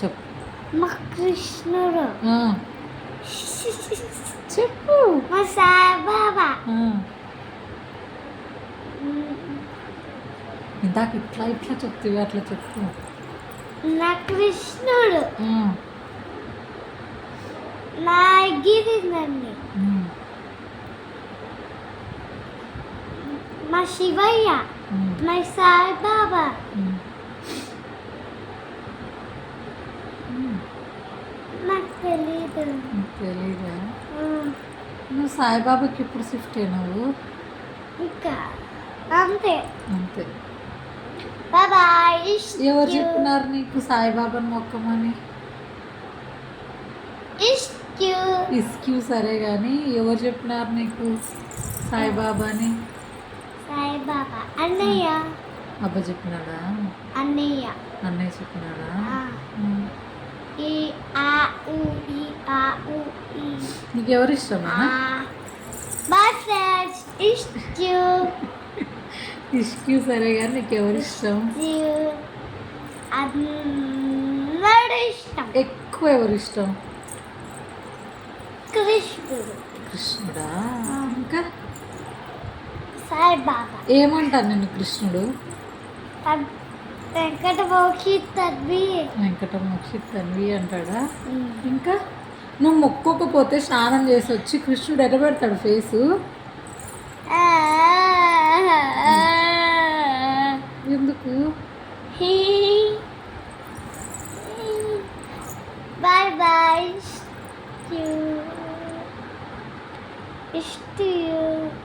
చెప్పు. మా కృష్ణుడు, చెప్పు. మా సాయిబాబా, ఇందాక ఇట్లా ఇట్లా చెప్తివి, అట్లా చెప్పు. నా కృష్ణుడు, నా గిరినండి, మా శివయ్య, మా సాయిబాబా, నాకు తెలీదా? నువ్వు సాయిబాబాకి ఎప్పుడు షిఫ్ట్ అయినావు? ఇంకా అంతే. అంతే. బాయ్. ఎవరు చెప్పినారు నీకు సాయిబాబాని మొక్కమని? ఇస్క్యూ సరే కానీ ఎవరు చెప్పినారు నీకు సాయిబాబాని? సాయిబాబా అన్నయ్య. అబ్బా చెప్పినాడా? అన్నయ్య చెప్పినాడా? ఈ ఆ ఊ ఈ ఆ ఊ ఈ. నీకు ఎవరు ఇష్టమా? మై ఫ్రెండ్స్ ఇస్క్యూ సరే కానీ నీకు ఎవరు ఇష్టం? అందరూ ఇష్టం. ఎక్కువ ఎవరు ఇష్టం? కృష్ణుడా? ఇంకా సాయిబాబా. ఏమంటాను నేను కృష్ణుడు? వెంకటమోక్షి తన్వి అంటాడా? ఇంకా నువ్వు మొక్కోకపోతే స్నానం చేసి వచ్చి కృష్ణుడు ఎట పెడతాడు ఫేసు?